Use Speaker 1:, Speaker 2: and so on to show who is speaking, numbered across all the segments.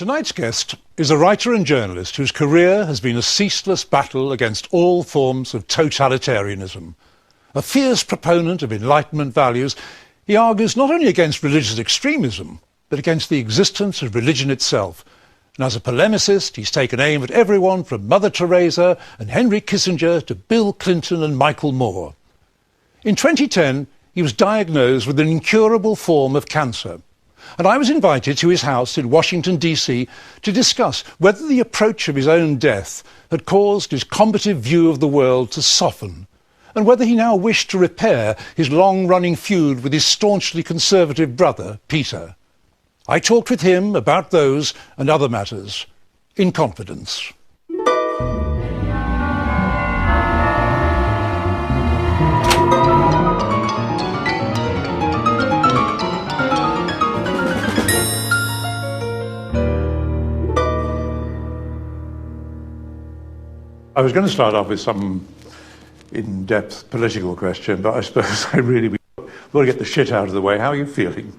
Speaker 1: Tonight's guest is a writer and journalist whose career has been a ceaseless battle against all forms of totalitarianism. A fierce proponent of Enlightenment values, he argues not only against religious extremism, but against the existence of religion itself. And as a polemicist, he's taken aim at everyone from Mother Teresa and Henry Kissinger to Bill Clinton and Michael Moore. In 2010, he was diagnosed with an incurable form of cancer. And I was invited to his house in Washington, D.C. to discuss whether the approach of his own death had caused his combative view of the world to soften, and whether he now wished to repair his long-running feud with his staunchly conservative brother, Peter. I talked with him about those and other matters in confidence. I was going to start off with some in-depth political question, but I suppose I really want to get the shit out of the way. How are you feeling?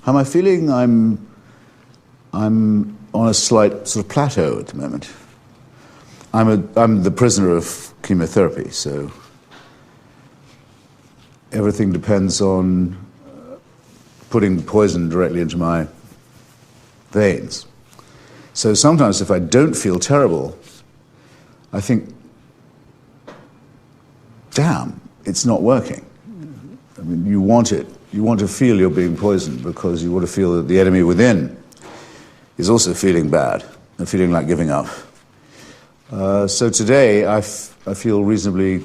Speaker 2: How am I feeling? I'm on a slight sort of plateau at the moment. I'm the prisoner of chemotherapy, so everything depends on putting poison directly into my veins. So sometimes if I don't feel terrible, I think, damn, it's not working. I mean, you want it. You want to feel you're being poisoned because you want to feel that the enemy within is also feeling bad and feeling like giving up. So today I feel reasonably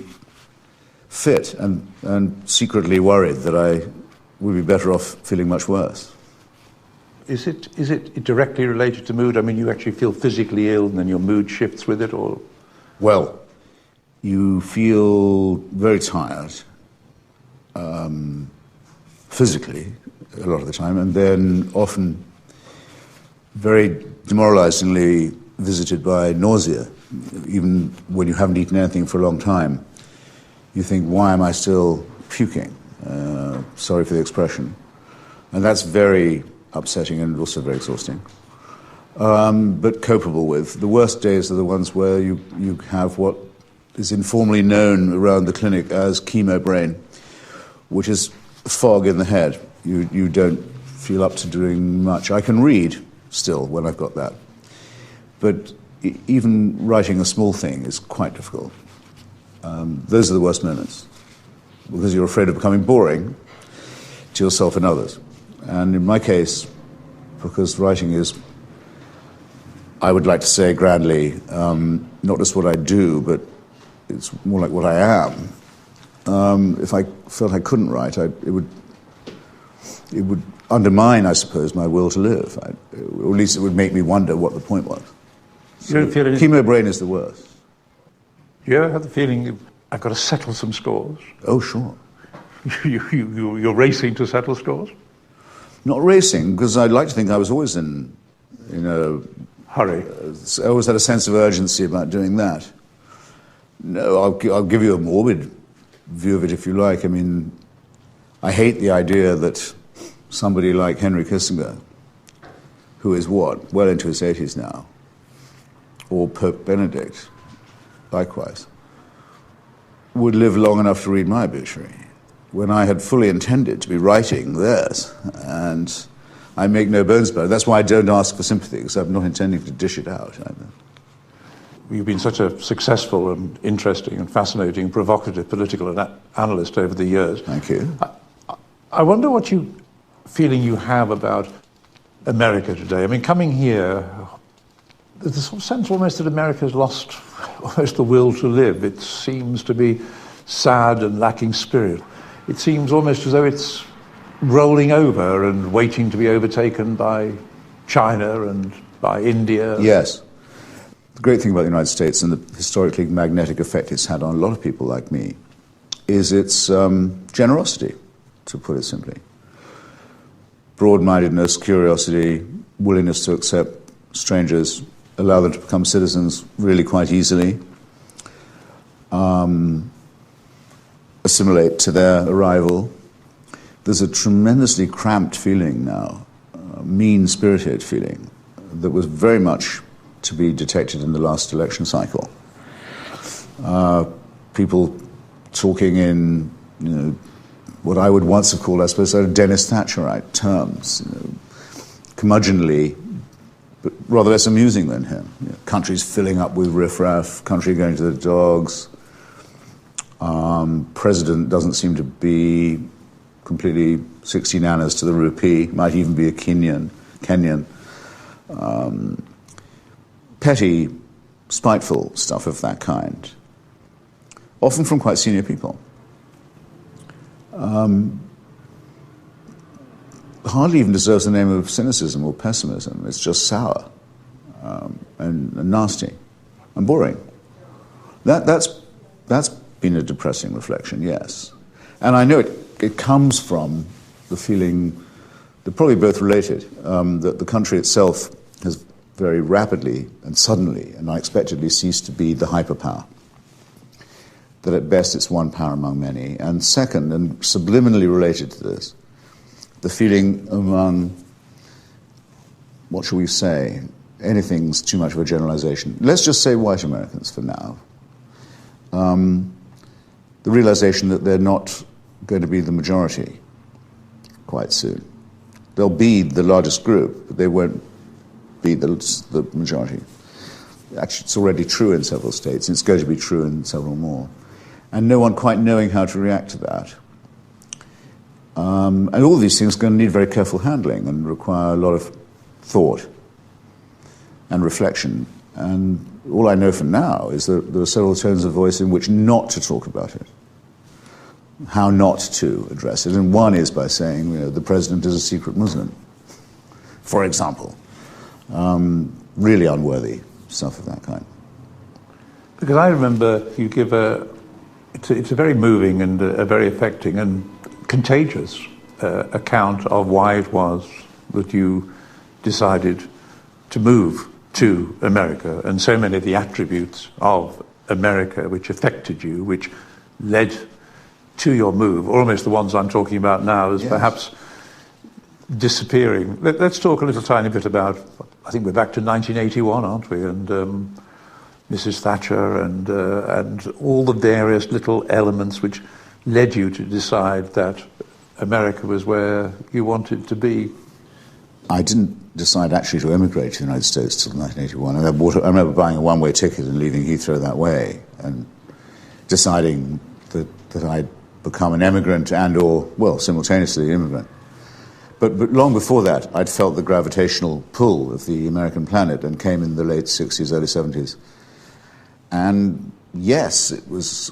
Speaker 2: fit and secretly worried that I would be better off feeling much worse.
Speaker 1: Is it directly related to mood? I mean, you actually feel physically ill and then your mood shifts with it, or?
Speaker 2: Well, you feel very tired, physically, a lot of the time, and then often very demoralizingly visited by nausea. Even when you haven't eaten anything for a long time, you think, why am I still puking? Sorry for the expression. And that's very upsetting and also very exhausting. But copable with. The worst days are the ones where you have what is informally known around the clinic as chemo brain, which is fog in the head. You don't feel up to doing much. I can read still when I've got that. But even writing a small thing is quite difficult. Those are the worst moments, because you're afraid of becoming boring to yourself and others. And in my case, because writing is, I would like to say grandly, not just what I do, but it's more like what I am. If I felt I couldn't write, it would undermine, I suppose, my will to live. Or at least it would make me wonder what the point was.
Speaker 1: You don't feel
Speaker 2: chemo brain is the worst.
Speaker 1: Do you ever have the feeling I've got to settle some scores?
Speaker 2: Oh, sure.
Speaker 1: You're racing to settle scores?
Speaker 2: Not racing, because I'd like to think I was always in a
Speaker 1: hurry.
Speaker 2: I always had a sense of urgency about doing that. No, I'll give you a morbid view of it if you like. I mean, I hate the idea that somebody like Henry Kissinger, who is what, well into his 80s now, or Pope Benedict, likewise, would live long enough to read my obituary, when I had fully intended to be writing theirs. And I make no bones about it. That's why I don't ask for sympathy, because I'm not intending to dish it out either.
Speaker 1: You've been such a successful and interesting and fascinating, provocative political analyst over the years.
Speaker 2: Thank you.
Speaker 1: I wonder what feeling you have about America today. I mean, coming here, there's a sort of sense almost that America's lost almost the will to live. It seems to be sad and lacking spirit. It seems almost as though it's rolling over and waiting to be overtaken by China and by India.
Speaker 2: Yes. The great thing about the United States and the historically magnetic effect it's had on a lot of people like me is its generosity, to put it simply. Broad-mindedness, curiosity, willingness to accept strangers, allow them to become citizens really quite easily, assimilate to their arrival. There's a tremendously cramped feeling now, mean-spirited feeling that was very much to be detected in the last election cycle. People talking in, what I would once have called, I suppose, sort of Dennis Thatcherite terms, curmudgeonly, but rather less amusing than him. Countries filling up with riffraff, country going to the dogs. President doesn't seem to be completely 60 nanas to the rupee, might even be a Kenyan. Petty, spiteful stuff of that kind, often from quite senior people. Hardly even deserves the name of cynicism or pessimism. It's just sour and nasty and boring. That's been a depressing reflection, yes. And I know it comes from the feeling, they're probably both related, that the country itself has very rapidly and suddenly and unexpectedly ceased to be the hyperpower. That at best it's one power among many. And second, and subliminally related to this, the feeling among, what shall we say, anything's too much of a generalization. Let's just say white Americans for now. The realization that they're not going to be the majority quite soon. They'll be the largest group, but they won't be the majority. Actually, it's already true in several states, and it's going to be true in several more. And no one quite knowing how to react to that. And all of these things are going to need very careful handling and require a lot of thought and reflection. And all I know for now is that there are several tones of voice in which not to talk about it, how not to address it. And one is by saying, the president is a secret Muslim, for example. Really unworthy stuff of that kind.
Speaker 1: Because I remember you give it's a very moving and a very affecting and contagious account of why it was that you decided to move to America, and so many of the attributes of America which affected you, which led to your move, almost the ones I'm talking about now, as perhaps disappearing. Let's talk a little tiny bit about, I think we're back to 1981, aren't we? And Mrs. Thatcher and all the various little elements which led you to decide that America was where you wanted to be.
Speaker 2: I didn't decide actually to emigrate to the United States till 1981. I remember buying a one-way ticket and leaving Heathrow that way and deciding that I'd become an emigrant simultaneously an immigrant. But long before that, I'd felt the gravitational pull of the American planet and came in the late 60s, early 70s. And yes, it was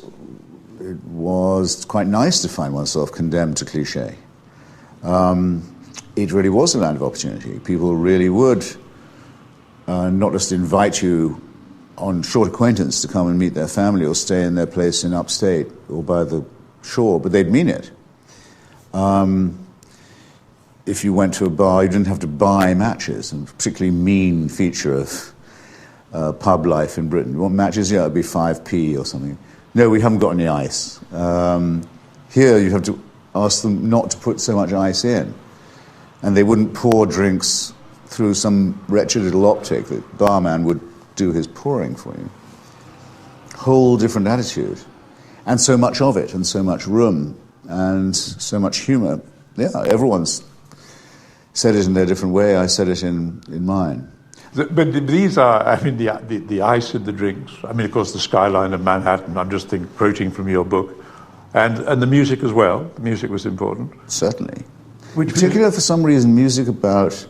Speaker 2: quite nice to find oneself condemned to cliché. It really was a land of opportunity. People really would not just invite you on short acquaintance to come and meet their family or stay in their place in upstate or by the shore, but they'd mean it. If you went to a bar, you didn't have to buy matches, and a particularly mean feature of pub life in Britain. You want matches? Yeah, it'd be 5p or something. No, we haven't got any ice. Here you have to ask them not to put so much ice in. And they wouldn't pour drinks through some wretched little optic. The barman would do his pouring for you. Whole different attitude. And so much of it, and so much room, and so much humour. Yeah, everyone's said it in their different way. I said it in mine.
Speaker 1: But these are, the ice in the drinks. Of course, the skyline of Manhattan. I'm just quoting from your book. And the music as well. The music was important.
Speaker 2: Certainly. In particular, for some reason, music about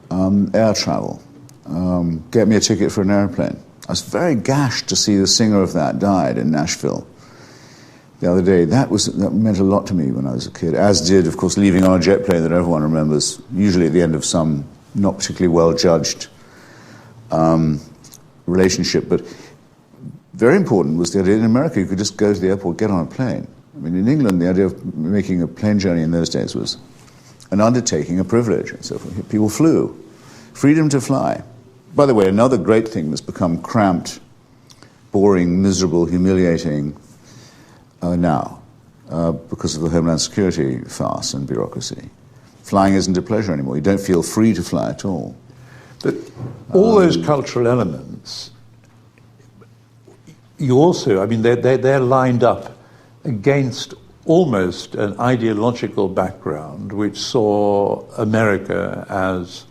Speaker 2: air travel. Get me a ticket for an airplane. I was very gashed to see the singer of that died in Nashville the other day. That meant a lot to me when I was a kid, as did, of course, leaving on a jet plane that everyone remembers, usually at the end of some not particularly well-judged relationship. But very important was the idea in America you could just go to the airport, get on a plane. In England, the idea of making a plane journey in those days was an undertaking, a privilege, and so forth. People flew. Freedom to fly. By the way, another great thing that's become cramped, boring, miserable, humiliating now because of the Homeland Security farce and bureaucracy. Flying isn't a pleasure anymore. You don't feel free to fly at all.
Speaker 1: But all those cultural elements, you also, I mean, they're lined up against almost an ideological background which saw America as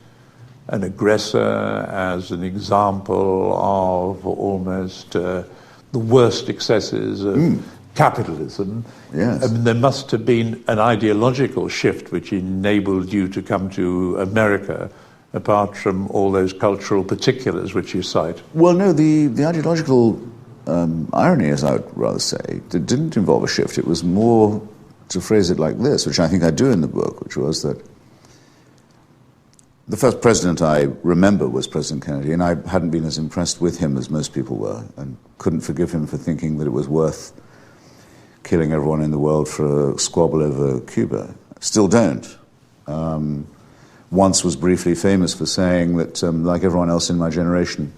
Speaker 1: an aggressor, as an example of almost the worst excesses of capitalism.
Speaker 2: Yes.
Speaker 1: I mean, there must have been an ideological shift which enabled you to come to America, apart from all those cultural particulars which you cite.
Speaker 2: Well, no, the ideological irony, as I would rather say, didn't involve a shift. It was more, to phrase it like this, which I think I do in the book, which was that the first president I remember was President Kennedy, and I hadn't been as impressed with him as most people were, and couldn't forgive him for thinking that it was worth killing everyone in the world for a squabble over Cuba. Still don't. Once was briefly famous for saying that, like everyone else in my generation,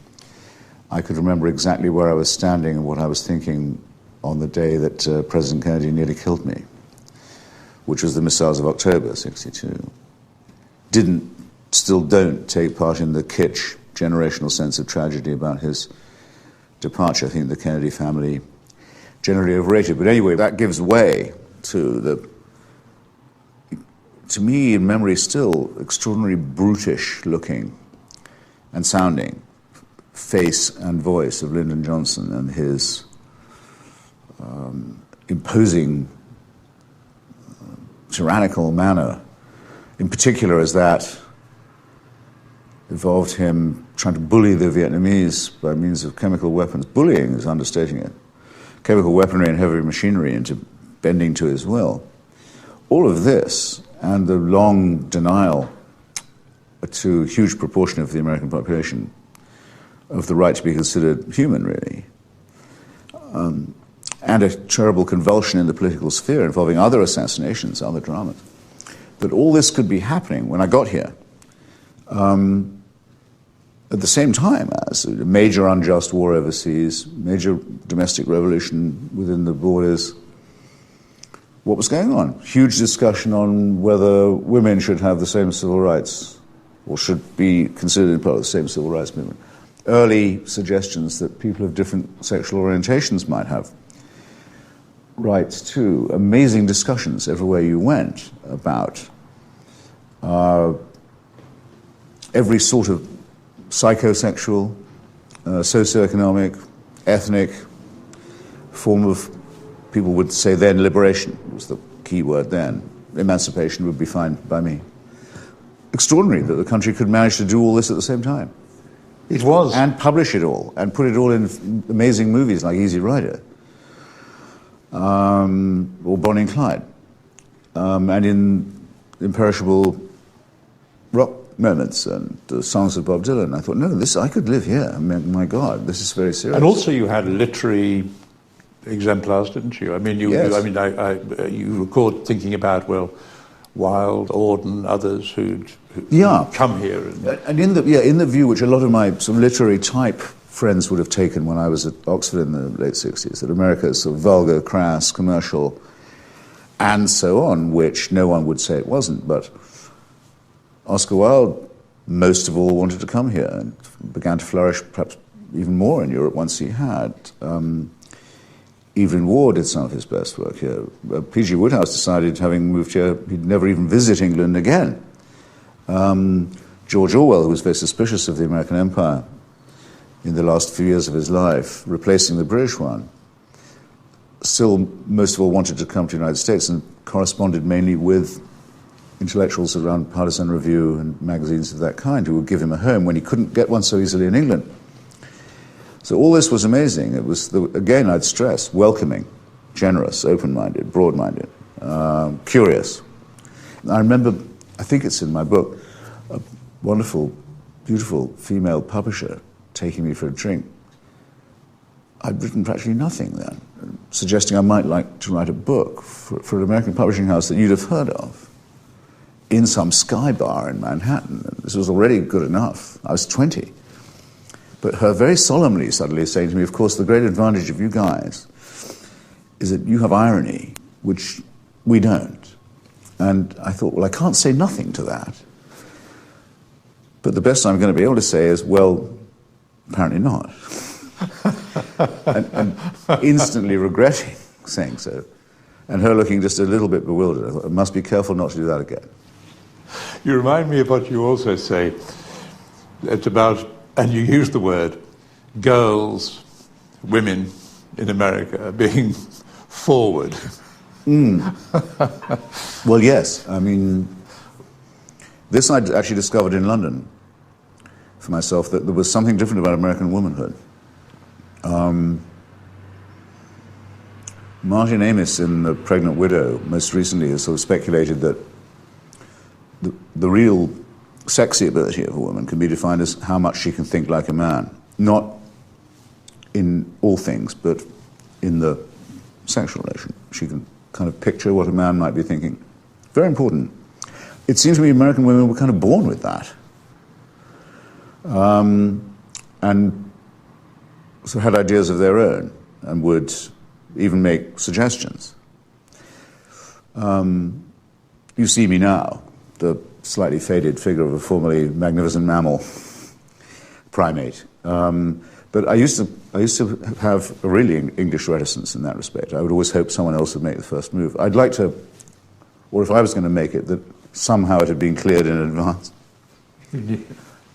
Speaker 2: I could remember exactly where I was standing and what I was thinking on the day that President Kennedy nearly killed me, which was the missiles of October '62. Still don't take part in the kitsch generational sense of tragedy about his departure. I think the Kennedy family generally overrated. But anyway, that gives way to the, to me, in memory still, extraordinary brutish looking and sounding face and voice of Lyndon Johnson and his imposing, tyrannical manner, in particular as that involved him trying to bully the Vietnamese by means of chemical weapons. Bullying is understating it. Chemical weaponry and heavy machinery into bending to his will. All of this, and the long denial to a huge proportion of the American population of the right to be considered human, really, and a terrible convulsion in the political sphere involving other assassinations, other dramas, that all this could be happening when I got here. At the same time as a major unjust war overseas, major domestic revolution within the borders, what was going on? Huge discussion on whether women should have the same civil rights or should be considered part of the same civil rights movement. Early suggestions that people of different sexual orientations might have rights too. Amazing discussions everywhere you went about every sort of psychosexual, socioeconomic, ethnic form of, people would say then, liberation was the key word then. Emancipation would be fine by me. Extraordinary that the country could manage to do all this at the same time.
Speaker 1: It was.
Speaker 2: And publish it all, and put it all in amazing movies like Easy Rider, or Bonnie and Clyde, and in imperishable rock moments and the songs of Bob Dylan. I thought, no, this, I could live here. I mean, my God, this is very serious.
Speaker 1: And also you had literary exemplars, didn't you? I mean,
Speaker 2: Yes.
Speaker 1: you record thinking about, well, Wilde, Auden, others who'd come here.
Speaker 2: And in the view which a lot of my sort of literary type friends would have taken when I was at Oxford in the late 60s, that America is sort of vulgar, crass, commercial, and so on, which no one would say it wasn't. But Oscar Wilde, most of all, wanted to come here and began to flourish perhaps even more in Europe once he had. Evelyn Waugh did some of his best work here. P.G. Wodehouse decided, having moved here, he'd never even visit England again. George Orwell, who was very suspicious of the American empire in the last few years of his life, replacing the British one, still most of all wanted to come to the United States and corresponded mainly with intellectuals around Partisan Review and magazines of that kind who would give him a home when he couldn't get one so easily in England. So all this was amazing. It was, again, I'd stress, welcoming, generous, open-minded, broad-minded, curious. I remember, I think it's in my book, a wonderful, beautiful female publisher taking me for a drink. I'd written practically nothing then, suggesting I might like to write a book for an American publishing house that you'd have heard of in some Sky bar in Manhattan. This was already good enough. I was 20. But her very solemnly suddenly saying to me, of course, the great advantage of you guys is that you have irony, which we don't. And I thought, well, I can't say nothing to that. But the best I'm going to be able to say is, well, apparently not. and instantly regretting saying so. And her looking just a little bit bewildered. I thought, I must be careful not to do that again.
Speaker 3: You remind me of what you also say. It's about, and you use the word, girls, women in America being forward.
Speaker 2: Well, yes. I mean, this I actually discovered in London for myself, that there was something different about American womanhood. Martin Amis in The Pregnant Widow most recently has sort of speculated that the real sexy ability of a woman can be defined as how much she can think like a man. Not in all things, but in the sexual relation. She can kind of picture what a man might be thinking. Very important. It seems to me American women were kind of born with that. And so had ideas of their own and would even make suggestions. You see me now, the slightly faded figure of a formerly magnificent mammal primate. But I used to have a really English reticence in that respect. I would always hope someone else would make the first move. I'd like to, or if I was going to make it, that somehow it had been cleared in advance.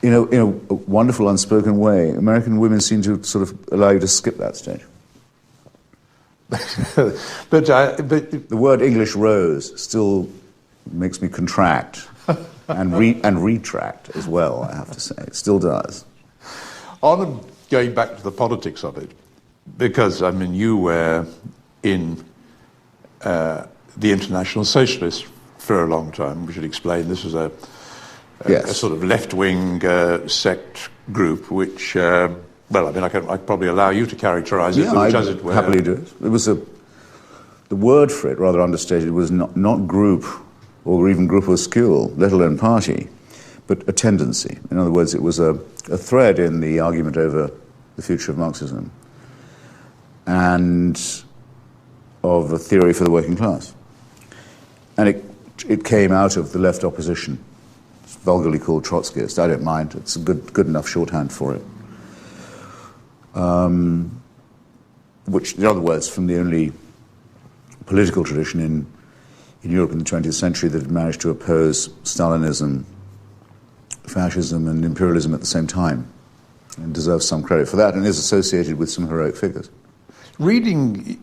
Speaker 2: In a wonderful unspoken way, American women seem to sort of allow you to skip that stage.
Speaker 3: but
Speaker 2: the word English rose still makes me contract and retract as well, I have to say. It still does.
Speaker 3: On going back to the politics of it, because, I mean, you were in the International Socialists for a long time. We should explain this was a sort of left-wing sect group, which, well, I mean, I could probably allow you to characterise it, which, as it were.
Speaker 2: Happily do it. It was the word for it, rather understated, was not group or even groupuscule, let alone party, but a tendency. In other words, it was a thread in the argument over the future of Marxism and of a theory for the working class. And it came out of the left opposition. It's vulgarly called Trotskyist. I don't mind. It's a good enough shorthand for it. Which, in other words, from the only political tradition in Europe in the 20th century that had managed to oppose Stalinism, fascism and imperialism at the same time, and deserves some credit for that, and is associated with some heroic figures.
Speaker 3: Reading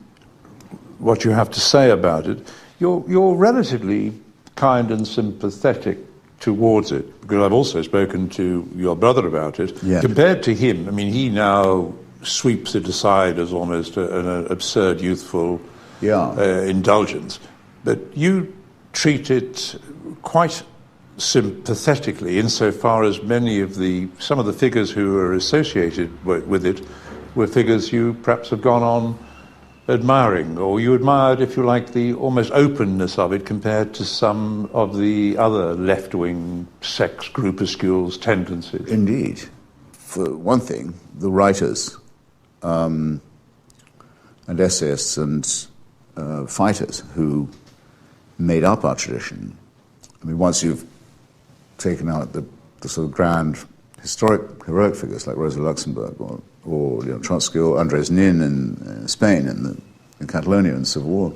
Speaker 3: what you have to say about it, you're relatively kind and sympathetic towards it, because I've also spoken to your brother about it.
Speaker 2: Yeah.
Speaker 3: Compared to him, I mean, he now sweeps it aside as almost an absurd youthful indulgence. But you treat it quite sympathetically, insofar as some of the figures who are associated with it were figures you perhaps have gone on admiring, or you admired, if you like, the almost openness of it compared to some of the other left-wing sex groupuscules tendencies.
Speaker 2: Indeed. For one thing, the writers and essayists and fighters who made up our tradition, I mean, once you've taken out the sort of grand heroic figures like Rosa Luxemburg or Trotsky or Andres Nin in Spain and in Catalonia and Civil War,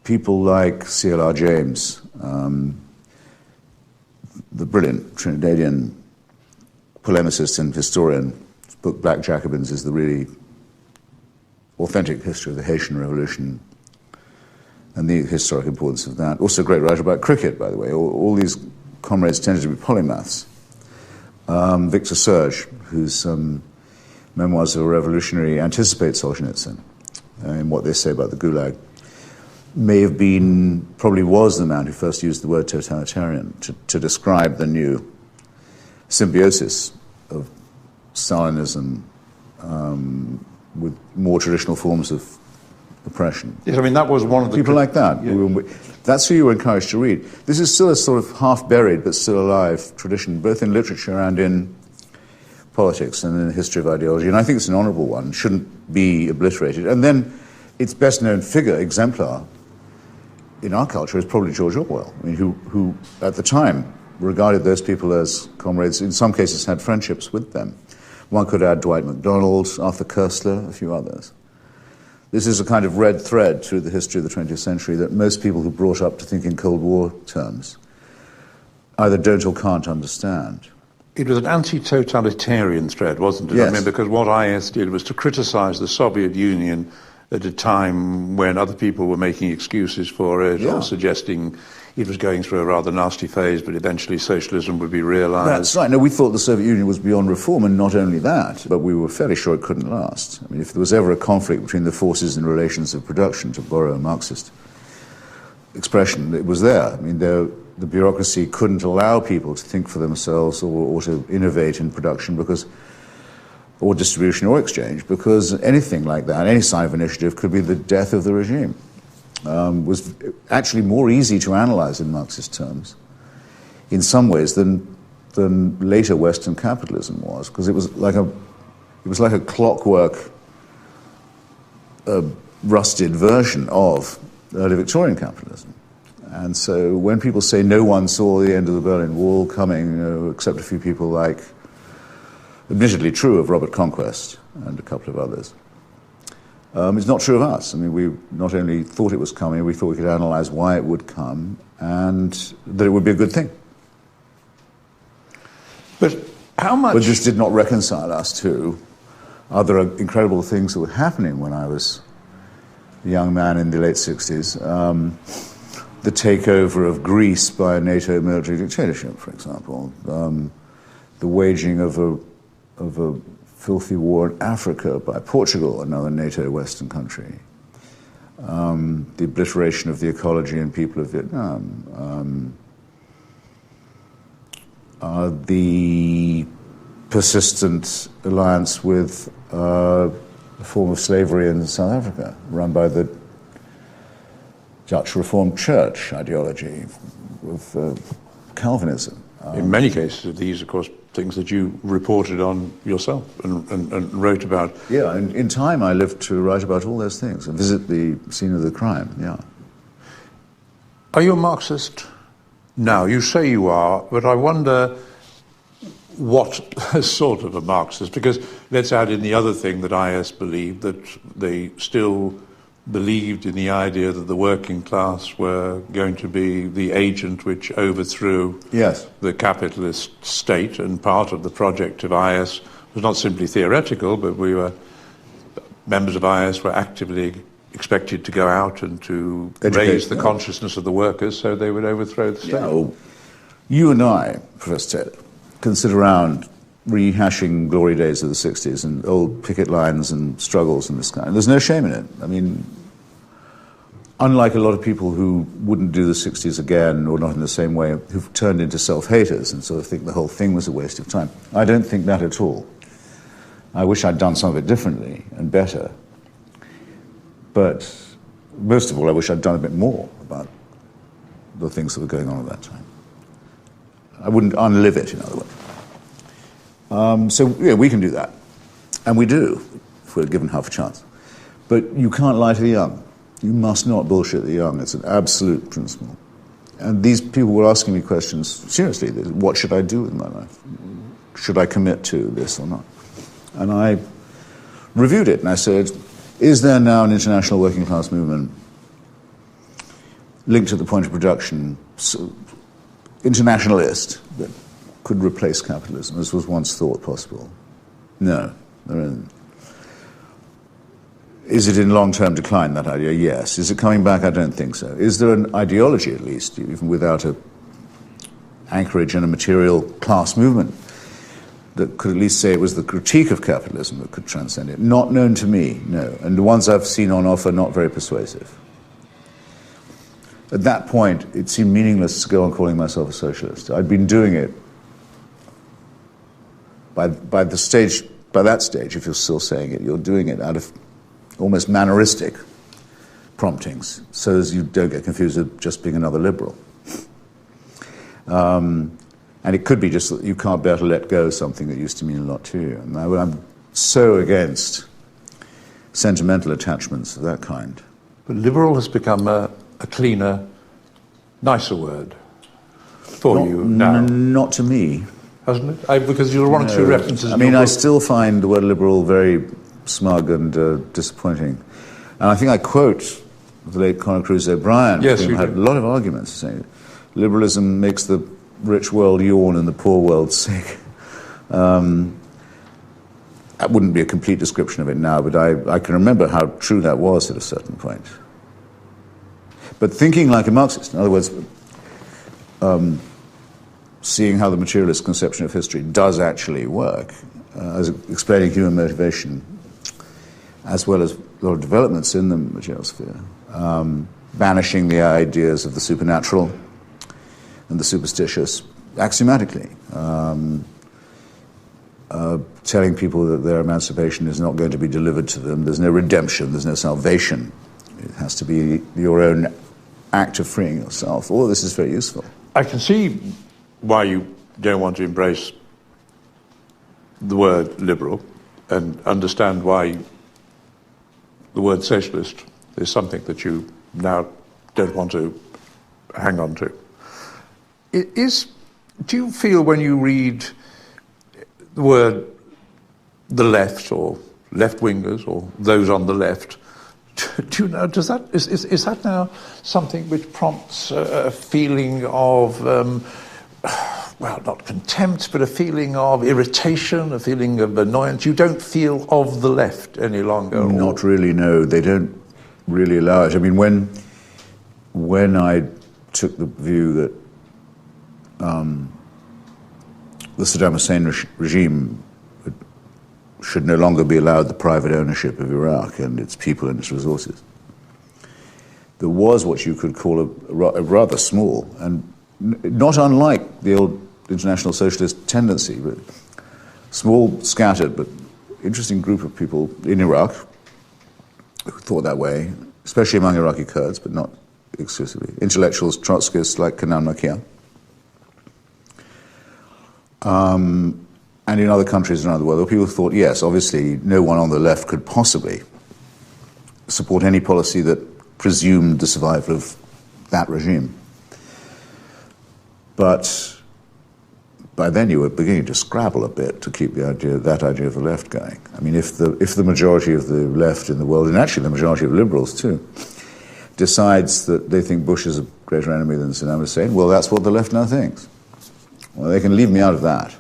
Speaker 2: people like C.L.R. James, the brilliant Trinidadian polemicist and historian. His book Black Jacobins is the really authentic history of the Haitian Revolution and the historic importance of that. Also a great writer about cricket, by the way. All these comrades tended to be polymaths. Victor Serge, whose Memoirs of a Revolutionary anticipate Solzhenitsyn in what they say about the Gulag, probably was the man who first used the word totalitarian to describe the new symbiosis of Stalinism with more traditional forms of oppression.
Speaker 3: Yes, I mean, that was one of the...
Speaker 2: People like that.
Speaker 3: Yeah.
Speaker 2: That's who you were encouraged to read. This is still a sort of half-buried but still alive tradition, both in literature and in politics and in the history of ideology, and I think it's an honourable one, shouldn't be obliterated. And then its best-known figure, exemplar, in our culture is probably George Orwell, I mean, who at the time regarded those people as comrades, in some cases had friendships with them. One could add Dwight MacDonald, Arthur Koestler, a few others. This is a kind of red thread through the history of the 20th century that most people who are brought up to think in Cold War terms either don't or can't understand.
Speaker 3: It was an anti-totalitarian thread, wasn't it?
Speaker 2: Yes.
Speaker 3: I mean, because what IS did was to criticize the Soviet Union at a time when other people were making excuses for it, or suggesting it was going through a rather nasty phase, but eventually socialism would be realized.
Speaker 2: That's right. No, we thought the Soviet Union was beyond reform, and not only that, but we were fairly sure it couldn't last. I mean, if there was ever a conflict between the forces and relations of production, to borrow a Marxist expression, it was there. I mean, the bureaucracy couldn't allow people to think for themselves or to innovate in production because, or distribution or exchange, because anything like that, any sign of initiative, could be the death of the regime. Was actually more easy to analyze in Marxist terms, in some ways, than later Western capitalism was, because it was like a clockwork, rusted version of early Victorian capitalism. And so when people say no one saw the end of the Berlin Wall coming, except a few people like, admittedly true of Robert Conquest and a couple of others, it's not true of us. I mean, we not only thought it was coming, we thought we could analyze why it would come and that it would be a good thing.
Speaker 3: But how much...
Speaker 2: But this did not reconcile us to other incredible things that were happening when I was a young man in the late 60s. The takeover of Greece by a NATO military dictatorship, for example. The waging of a filthy war in Africa by Portugal, another NATO Western country. The obliteration of the ecology and people of Vietnam. The persistent alliance with a form of slavery in South Africa, run by the Dutch Reformed Church ideology of Calvinism.
Speaker 3: In many cases, these, of course, things that you reported on yourself and wrote about.
Speaker 2: Yeah, and in time I lived to write about all those things and visit the scene of the crime, yeah.
Speaker 3: Are you a Marxist now? You say you are, but I wonder what sort of a Marxist, because let's add in the other thing that IS believed, that they still believed in the idea that the working class were going to be the agent which overthrew the capitalist state, and part of the project of IS was not simply theoretical, but members of IS were actively expected to go out and to raise the consciousness of the workers so they would overthrow the state.
Speaker 2: Yeah, well, you and I, Professor Taylor, can sit around rehashing glory days of the 60s and old picket lines and struggles and this kind. There's no shame in it. I mean, unlike a lot of people who wouldn't do the 60s again, or not in the same way, who've turned into self-haters and sort of think the whole thing was a waste of time, I don't think that at all. I wish I'd done some of it differently and better. But most of all, I wish I'd done a bit more about the things that were going on at that time. I wouldn't unlive it, in other words. So, yeah, we can do that. And we do, if we're given half a chance. But you can't lie to the young. You must not bullshit the young. It's an absolute principle. And these people were asking me questions, seriously, what should I do with my life? Should I commit to this or not? And I reviewed it, and I said, is there now an international working class movement linked at the point of production, internationalist, that could replace capitalism, as was once thought possible? No, there isn't. Is it in long-term decline, that idea? Yes. Is it coming back? I don't think so. Is there an ideology, at least, even without an anchorage in a material class movement, that could at least say it was the critique of capitalism that could transcend it? Not known to me, no. And the ones I've seen on offer, not very persuasive. At that point, it seemed meaningless to go on calling myself a socialist. I'd been doing it by that stage, if you're still saying it, you're doing it out of almost manneristic promptings, so as you don't get confused with just being another liberal. And it could be just that you can't bear to let go of something that used to mean a lot to you. And I'm so against sentimental attachments of that kind.
Speaker 3: But liberal has become a cleaner, nicer word. for you now?
Speaker 2: Not to me.
Speaker 3: Hasn't it? Because you're one or two references.
Speaker 2: I mean, I still find the word liberal very smug and disappointing. And I think I quote the late Conor Cruise O'Brien, who had a lot of arguments saying liberalism makes the rich world yawn and the poor world sick. That wouldn't be a complete description of it now, but I can remember how true that was at a certain point. But thinking like a Marxist, in other words, seeing how the materialist conception of history does actually work, as explaining human motivation, as well as a lot of developments in the material sphere, banishing the ideas of the supernatural and the superstitious axiomatically, telling people that their emancipation is not going to be delivered to them. There's no redemption, there's no salvation. It has to be your own act of freeing yourself. All of this is very useful.
Speaker 3: I can see why you don't want to embrace the word liberal, and understand why the word socialist is something that you now don't want to hang on to. Do you feel when you read the word the left, or left-wingers, or those on the left, do you know, is that now something which prompts a feeling of, well, not contempt, but a feeling of irritation, a feeling of annoyance? You don't feel of the left any longer?
Speaker 2: Not really, no. They don't really allow it. I mean, when I took the view that the Saddam Hussein regime should no longer be allowed the private ownership of Iraq and its people and its resources, there was what you could call a rather small, and not unlike the old international socialist tendency, but small, scattered, but interesting group of people in Iraq who thought that way, especially among Iraqi Kurds, but not exclusively. Intellectuals, Trotskyists like Kenan Makia. And in other countries around the world, people thought, yes, obviously, no one on the left could possibly support any policy that presumed the survival of that regime. But by then you were beginning to scrabble a bit to keep that idea of the left going. I mean, if the majority of the left in the world, and actually the majority of liberals too, decides that they think Bush is a greater enemy than Saddam Hussein, well, that's what the left now thinks. Well, they can leave me out of that.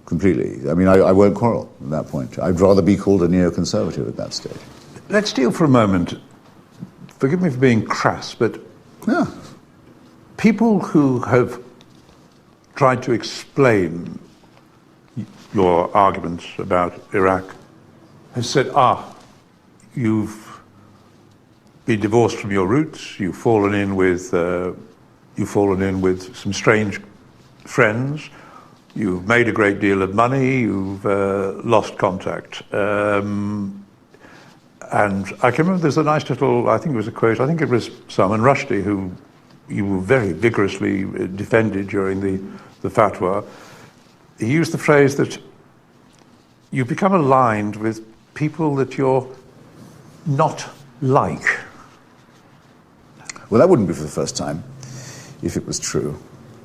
Speaker 2: Completely. I mean, I won't quarrel at that point. I'd rather be called a neoconservative at that stage.
Speaker 3: Let's deal for a moment, forgive me for being crass, but people who have tried to explain your arguments about Iraq have said, you've been divorced from your roots, you've fallen in with some strange friends, you've made a great deal of money, you've lost contact. And I can remember there's a nice little, I think it was a quote, I think it was Salman Rushdie, who you very vigorously defended during the fatwa. He used the phrase that you become aligned with people that you're not like.
Speaker 2: Well, that wouldn't be for the first time, if it was true.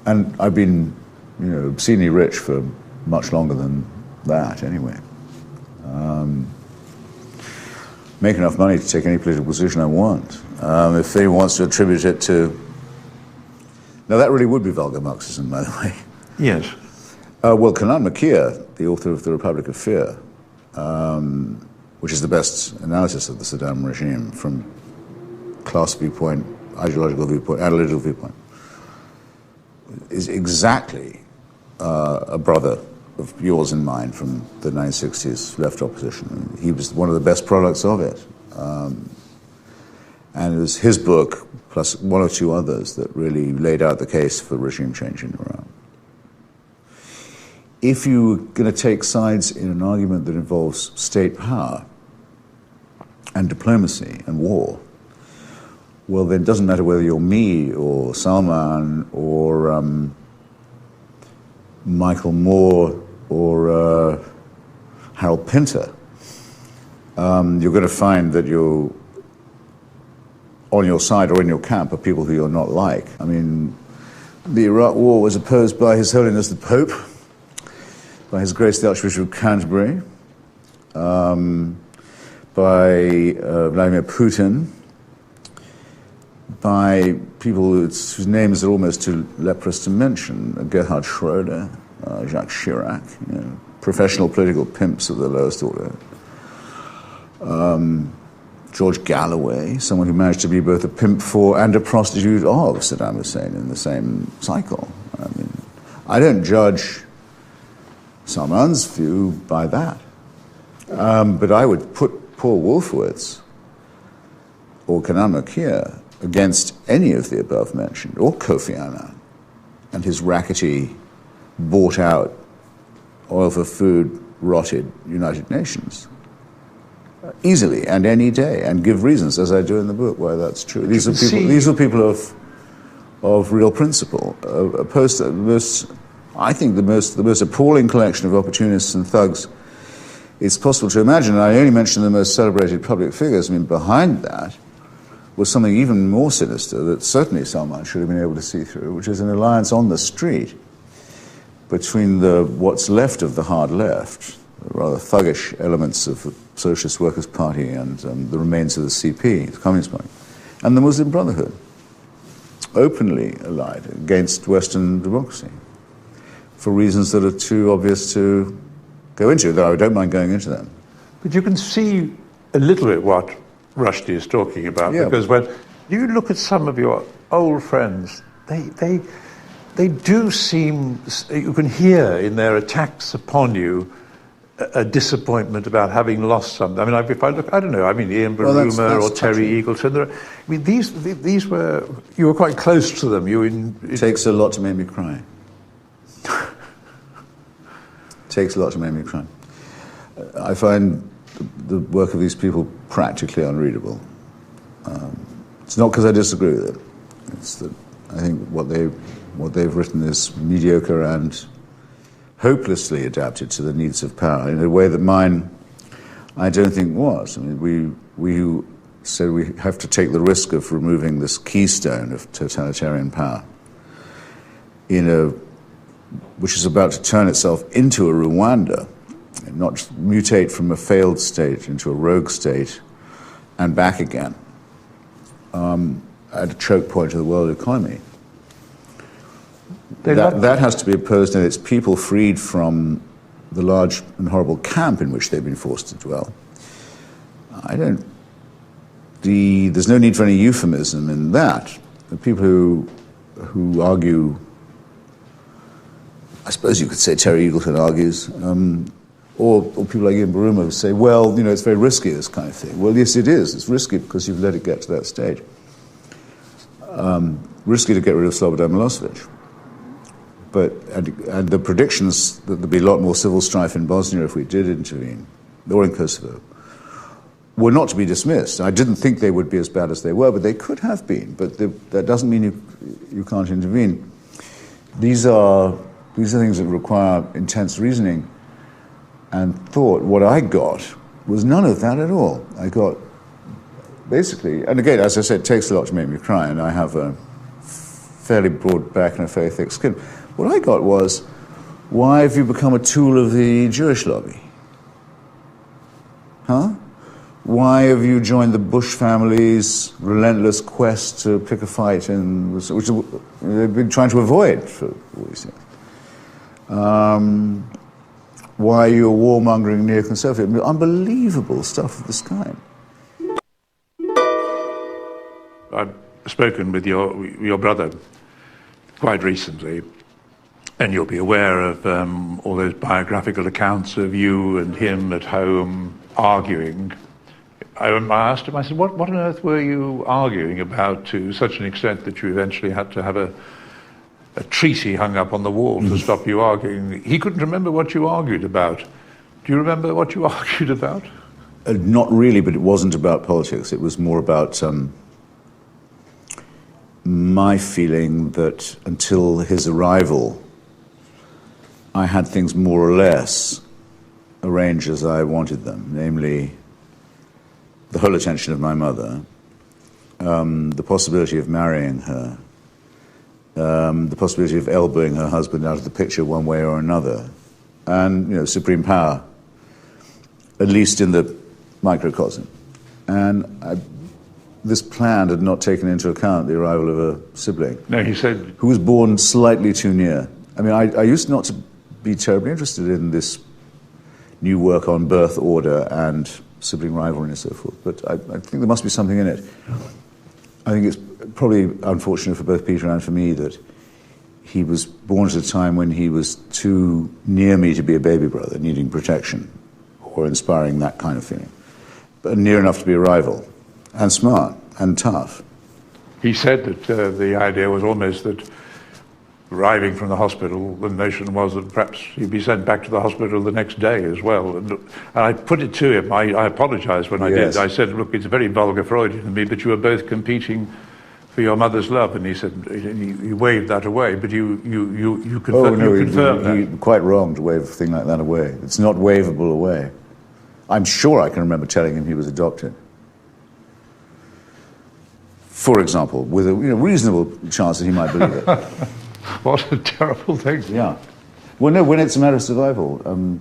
Speaker 2: And I've been, obscenely rich for much longer than that, anyway. Make enough money to take any political position I want. If anyone wants to attribute it to... Now, that really would be vulgar Marxism, by the way.
Speaker 3: Yes.
Speaker 2: Well, Kenan Makia, the author of The Republic of Fear, which is the best analysis of the Saddam regime from class viewpoint, ideological viewpoint, analytical viewpoint, is exactly a brother of yours and mine from the 1960s left opposition. He was one of the best products of it. And it was his book, plus one or two others, that really laid out the case for regime change in Iran. If you're going to take sides in an argument that involves state power and diplomacy and war, well, then it doesn't matter whether you're me or Salman or Michael Moore or Harold Pinter. You're going to find that you're on your side or in your camp are people who you're not like. I mean, the Iraq War was opposed by His Holiness the Pope, by His Grace the Archbishop of Canterbury, by Vladimir Putin, by people whose names are almost too leprous to mention, Gerhard Schroeder, Jacques Chirac, professional political pimps of the lowest order. George Galloway, someone who managed to be both a pimp for and a prostitute of Saddam Hussein in the same cycle. I mean, I don't judge Salman's view by that. But I would put Paul Wolfowitz or Kanan Makir against any of the above mentioned, or Kofi Annan and his rackety, bought-out, oil-for-food, rotted United Nations. Easily and any day, and give reasons, as I do in the book, why that's true. These are people of real principle. I think the most appalling collection of opportunists and thugs it's possible to imagine. I only mention the most celebrated public figures. I mean, behind that was something even more sinister that certainly Salman should have been able to see through, which is an alliance on the street between what's left of the hard left, the rather thuggish elements of the Socialist Workers' Party and the remains of the CP, the Communist Party, and the Muslim Brotherhood, openly allied against Western democracy for reasons that are too obvious to go into, though I don't mind going into them.
Speaker 3: But you can see a little bit what Rushdie is talking about, because when you look at some of your old friends, they do seem, you can hear in their attacks upon you a disappointment about having lost something. I mean, if I look, I don't know, I mean, Ian Baruma or Terry Eagleton, I mean, these were, you were quite close to them.
Speaker 2: It takes a lot to make me cry. Takes a lot to make me cry. I find the work of these people practically unreadable. It's not because I disagree with it. It's that I think what they've written is mediocre and hopelessly adapted to the needs of power in a way that mine, I don't think was. I mean, we who said we have to take the risk of removing this keystone of totalitarian power which is about to turn itself into a Rwanda, and not mutate from a failed state into a rogue state and back again at a choke point of the world economy. That has to be opposed, and it's people freed from the large and horrible camp in which they've been forced to dwell. There's no need for any euphemism in that. The people who argue, I suppose you could say Terry Eagleton argues, or people like Ian Baruma who say, well, it's very risky, this kind of thing. Well, yes, it is. It's risky because you've let it get to that stage. Risky to get rid of Slobodan Milosevic. And the predictions that there'd be a lot more civil strife in Bosnia if we did intervene, or in Kosovo, were not to be dismissed. I didn't think they would be as bad as they were, but they could have been. But that doesn't mean you can't intervene. These are things that require intense reasoning and thought. What I got was none of that at all. I got basically, and again, as I said, it takes a lot to make me cry, and I have a fairly broad back and a fairly thick skin. What I got was, why have you become a tool of the Jewish lobby? Huh? Why have you joined the Bush family's relentless quest to pick a fight, which they've been trying to avoid for all these years? Why are you a warmongering neoconservative? Unbelievable stuff of this kind.
Speaker 3: I've spoken with your brother quite recently, and you'll be aware of all those biographical accounts of you and him at home arguing. I asked him, I said, what on earth were you arguing about to such an extent that you eventually had to have a treaty hung up on the wall to stop you arguing? He couldn't remember what you argued about. Do you remember what you argued about?
Speaker 2: Not really, but it wasn't about politics. It was more about my feeling that until his arrival, I had things more or less arranged as I wanted them, namely the whole attention of my mother the possibility of marrying her, the possibility of elbowing her husband out of the picture one way or another, and supreme power, at least in the microcosm. And this plan had not taken into account the arrival of a sibling.
Speaker 3: No, he said...
Speaker 2: Who was born slightly too near. I mean, I used not to be terribly interested in this new work on birth order and sibling rivalry and so forth, but I think there must be something in it. I think it's probably unfortunate for both Peter and for me that he was born at a time when he was too near me to be a baby brother, needing protection or inspiring that kind of feeling, but near enough to be a rival, and smart and tough.
Speaker 3: He said that the idea was almost that arriving from the hospital, the notion was that perhaps he'd be sent back to the hospital the next day as well. And I put it to him, I apologized when I did. I said, look, it's very vulgar Freudian to me, but you were both competing for your mother's love. And he said, he waved that away, but you confirmed that.
Speaker 2: He's quite wrong to wave a thing like that away. It's not waveable away. I'm sure I can remember telling him he was adopted. For example, with a reasonable chance that he might believe it.
Speaker 3: What a terrible thing.
Speaker 2: Yeah. Well, no, when it's a matter of survival, I'm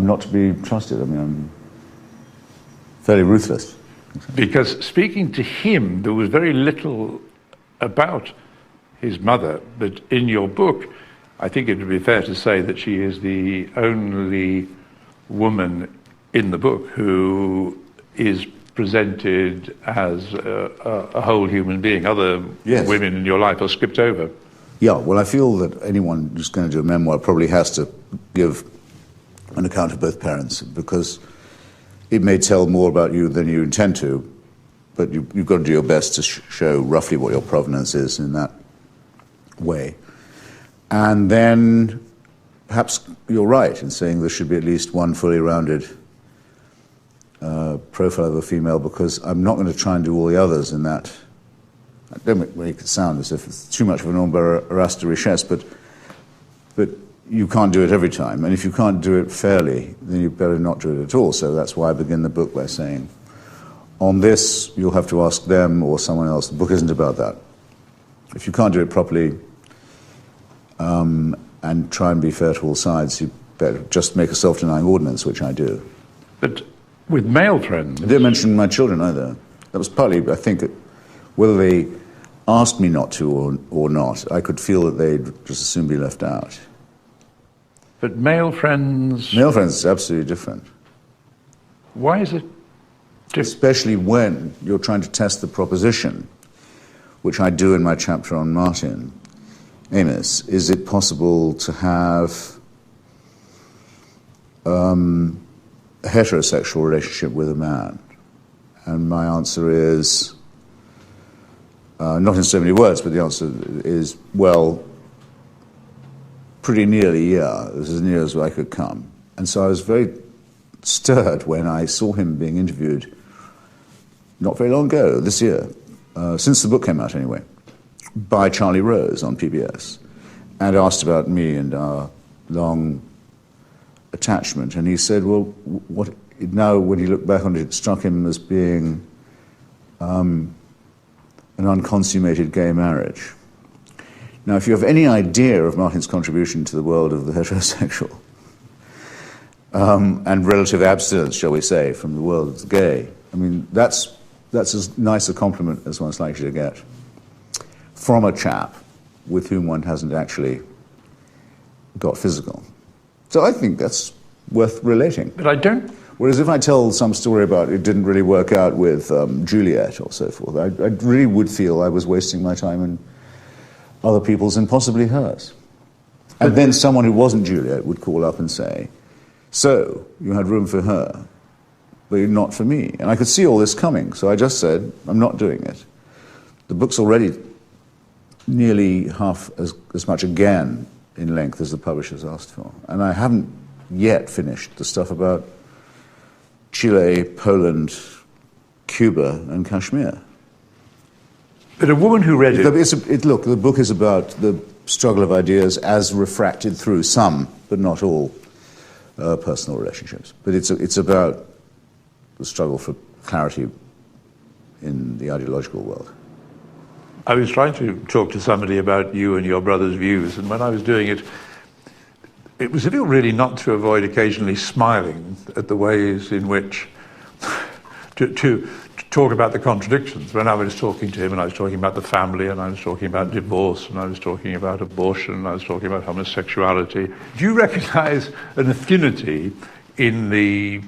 Speaker 2: not to be trusted. I mean, I'm fairly ruthless.
Speaker 3: Because speaking to him, there was very little about his mother, but in your book, I think it would be fair to say that she is the only woman in the book who is presented as a whole human being. Other women in your life are skipped over.
Speaker 2: Yeah, well, I feel that anyone who's going to do a memoir probably has to give an account of both parents, because it may tell more about you than you intend to, but you've got to do your best to show roughly what your provenance is in that way. And then perhaps you're right in saying there should be at least one fully rounded profile of a female, because I'm not going to try and do all the others in that. I don't make it sound as if it's too much of an embarrass de richesse, but you can't do it every time, and if you can't do it fairly, then you better not do it at all. So that's why I begin the book by saying, on this, you'll have to ask them or someone else. The book isn't about that. If you can't do it properly and try and be fair to all sides, you better just make a self-denying ordinance, which I do.
Speaker 3: But with male friends...
Speaker 2: I didn't mention my children either. That was partly, I think, whether they asked me not to or not, I could feel that they'd just as soon be left out.
Speaker 3: But male friends...
Speaker 2: Male friends is absolutely different.
Speaker 3: Why is it different?
Speaker 2: Especially when you're trying to test the proposition, which I do in my chapter on Martin Amis. Is it possible to have a heterosexual relationship with a man? And my answer is, not in so many words, but the answer is, well, pretty nearly, yeah. This is as near as I could come. And so I was very stirred when I saw him being interviewed not very long ago, this year, since the book came out anyway, by Charlie Rose on PBS, and asked about me and our long attachment. And he said, well, what now when he looked back on it, it struck him as being an unconsummated gay marriage. Now, if you have any idea of Martin's contribution to the world of the heterosexual, and relative abstinence, shall we say, from the world of the gay, I mean, that's as nice a compliment as one's likely to get from a chap with whom one hasn't actually got physical. So I think that's worth relating.
Speaker 3: But I don't...
Speaker 2: Whereas if I tell some story about it didn't really work out with Juliet or so forth, I really would feel I was wasting my time in other people's and possibly hers. And then someone who wasn't Juliet would call up and say, so, you had room for her, but not for me. And I could see all this coming, so I just said, I'm not doing it. The book's already nearly half as much again in length as the publishers asked for. And I haven't yet finished the stuff about Chile, Poland, Cuba, and Kashmir.
Speaker 3: But a woman who read it...
Speaker 2: Look, the book is about the struggle of ideas as refracted through some, but not all, personal relationships. But it's about the struggle for clarity in the ideological world.
Speaker 3: I was trying to talk to somebody about you and your brother's views, and when I was doing it, it was difficult really not to avoid occasionally smiling at the ways in which to talk about the contradictions. When I was talking to him, and I was talking about the family, and I was talking about divorce, and I was talking about abortion, and I was talking about homosexuality. Do you recognize an affinity in the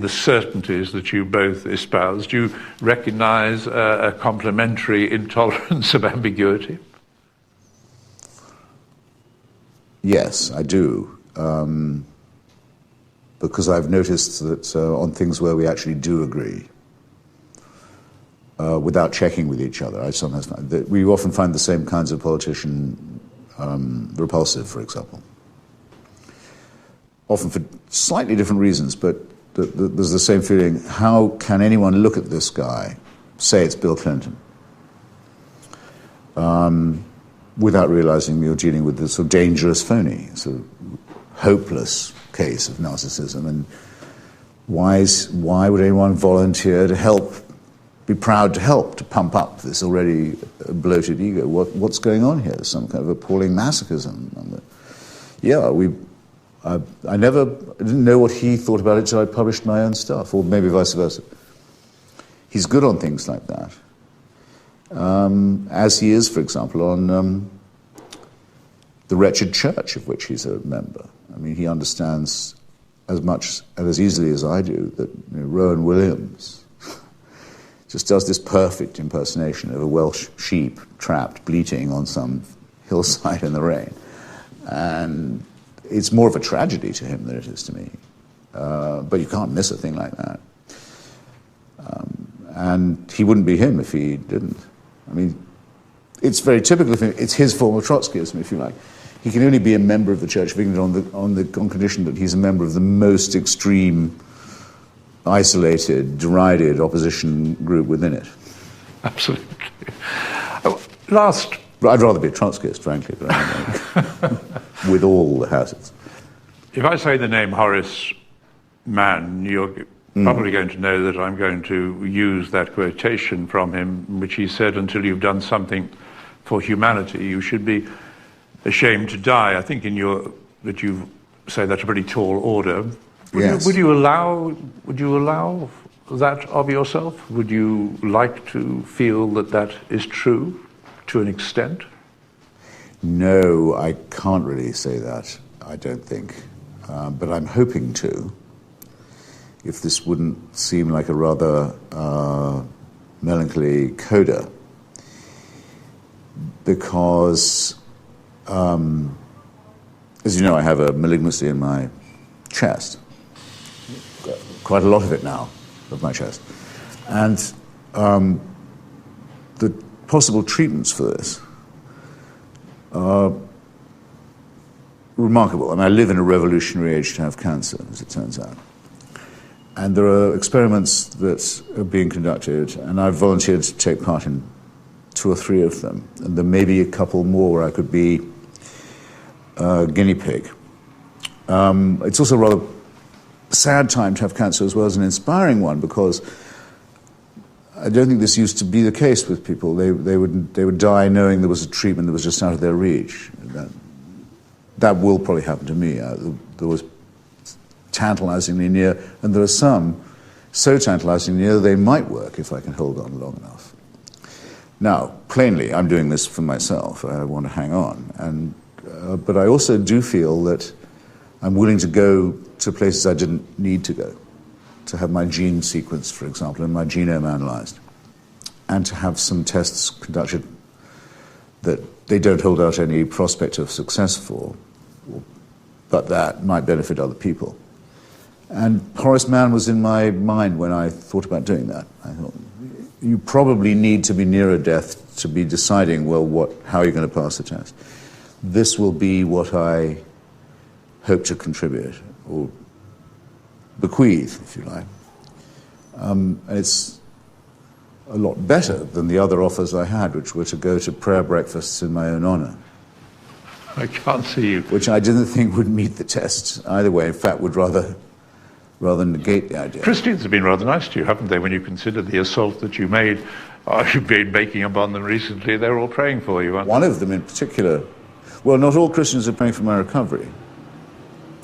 Speaker 3: certainties that you both espouse? Do you recognize a complementary intolerance of ambiguity?
Speaker 2: Yes, I do. Because I've noticed that on things where we actually do agree, without checking with each other, I sometimes find that we often find the same kinds of politician repulsive, for example. Often for slightly different reasons, but there's the same feeling. How can anyone look at this guy, say it's Bill Clinton, without realizing you're dealing with this sort of dangerous phony, sort of hopeless case of narcissism? And why would anyone volunteer to help, be proud to help, to pump up this already bloated ego? What's going on here? Some kind of appalling masochism. Yeah, I didn't know what he thought about it until I published my own stuff, or maybe vice versa. He's good on things like that. As he is, for example, on the wretched church of which he's a member. I mean, he understands as much and as easily as I do that Rowan Williams just does this perfect impersonation of a Welsh sheep trapped, bleating on some hillside in the rain. And it's more of a tragedy to him than it is to me. But you can't miss a thing like that. And he wouldn't be him if he didn't. I mean, it's very typical of him. It's his form of Trotskyism, if you like. He can only be a member of the Church of England on condition that he's a member of the most extreme, isolated, derided opposition group within it.
Speaker 3: Absolutely. Last...
Speaker 2: I'd rather be a Trotskyist, frankly, but with all the hazards.
Speaker 3: If I say the name Horace Mann, you're probably going to know that I'm going to use that quotation from him, which he said, "Until you've done something for humanity, you should be ashamed to die." I think that you say that's a pretty tall order.
Speaker 2: Yes.
Speaker 3: Would you allow that of yourself? Would you like to feel that is true to an extent?
Speaker 2: No, I can't really say that, I don't think. But I'm hoping to, if this wouldn't seem like a rather melancholy coda. Because, as you know, I have a malignancy in my chest. Quite a lot of it now, of my chest. And the possible treatments for this are remarkable. I mean, I live in a revolutionary age to have cancer, as it turns out. And there are experiments that are being conducted, and I've volunteered to take part in 2 or 3 of them. And there may be a couple more where I could be a guinea pig. It's also a rather sad time to have cancer as well as an inspiring one, because I don't think this used to be the case with people. They would die knowing there was a treatment that was just out of their reach. That will probably happen to me. There was tantalizingly near, and there are some so tantalizingly near they might work if I can hold on long enough. Now, plainly, I'm doing this for myself. I want to hang on, but I also do feel that I'm willing to go to places I didn't need to go, to have my gene sequenced, for example, and my genome analyzed, and to have some tests conducted that they don't hold out any prospect of success for, but that might benefit other people. And Horace Mann was in my mind when I thought about doing that. I thought, you probably need to be nearer death to be deciding, well, how are you going to pass the test? This will be what I hope to contribute, or bequeath, if you like. And it's a lot better than the other offers I had, which were to go to prayer breakfasts in my own honor.
Speaker 3: I can't see you.
Speaker 2: Which I didn't think would meet the test either way. In fact, would rather rather than negate the idea.
Speaker 3: Christians have been rather nice to you, haven't they, when you consider the assault that you made? You've been making upon them recently. They're all praying for you, aren't they?
Speaker 2: One of them in particular. Well, not all Christians are praying for my recovery,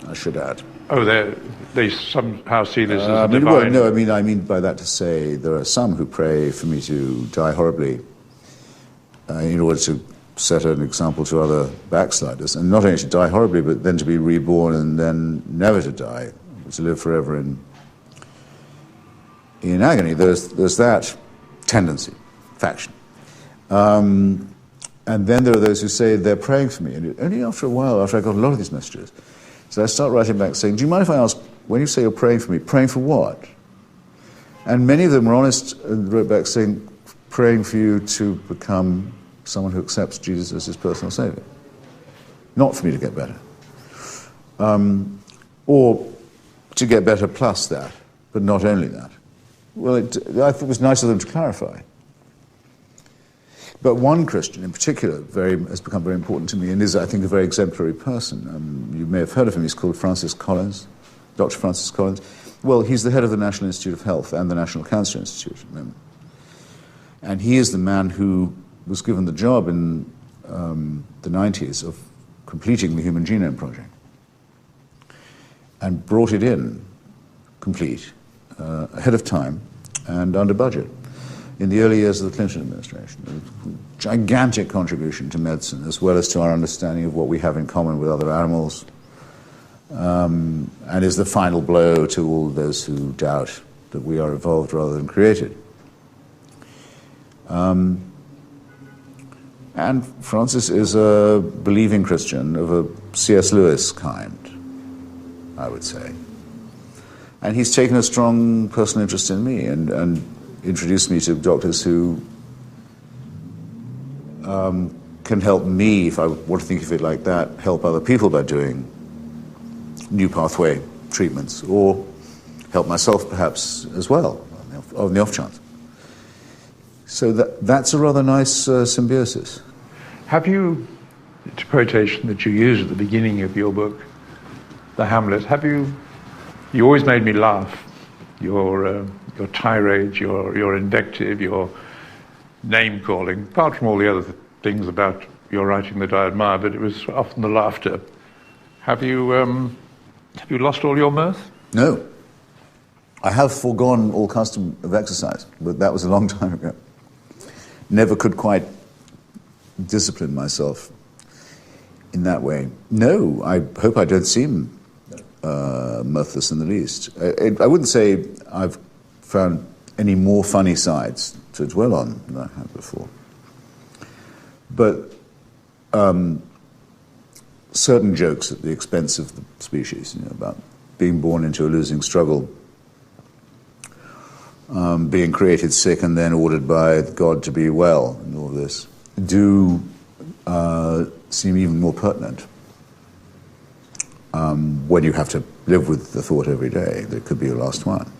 Speaker 2: I should add.
Speaker 3: Oh, they somehow see this as a divine...
Speaker 2: Well, no, I mean by that to say there are some who pray for me to die horribly in order to set an example to other backsliders, and not only to die horribly, but then to be reborn and then never to die, to live forever in agony. There's that tendency, faction. And then there are those who say they're praying for me, and only after a while, after I got a lot of these messages, so I start writing back saying, do you mind if I ask, when you say you're praying for me, praying for what? And many of them were honest and wrote back saying, praying for you to become someone who accepts Jesus as his personal savior. Not for me to get better. Or to get better plus that, but not only that. Well, I thought it was nice of them to clarify. But one Christian in particular has become very important to me and is, I think, a very exemplary person. You may have heard of him. He's called Francis Collins, Dr. Francis Collins. Well, he's the head of the National Institute of Health and the National Cancer Institute at the moment. And he is the man who was given the job in the 90s of completing the Human Genome Project and brought it in complete, ahead of time and under budget in the early years of the Clinton administration. A gigantic contribution to medicine as well as to our understanding of what we have in common with other animals, and is the final blow to all those who doubt that we are evolved rather than created. And Francis is a believing Christian of a C.S. Lewis kind, I would say. And he's taken a strong personal interest in me and introduced me to doctors who can help me, if I want to think of it like that, help other people by doing new pathway treatments, or help myself perhaps as well, on the off chance. So that's a rather nice symbiosis.
Speaker 3: Have you, it's a quotation that you use at the beginning of your book, The Hamlet, you always made me laugh. Your tirade, your invective, your name-calling, apart from all the other things about your writing that I admire, but it was often the laughter. Have you lost all your mirth?
Speaker 2: No. I have foregone all custom of exercise, but that was a long time ago. Never could quite discipline myself in that way. No, I hope I don't seem mirthless in the least. I wouldn't say I've found any more funny sides to dwell on than I have before. But certain jokes at the expense of the species, about being born into a losing struggle, being created sick and then ordered by God to be well, and all this, do seem even more pertinent when you have to live with the thought every day that it could be your last one.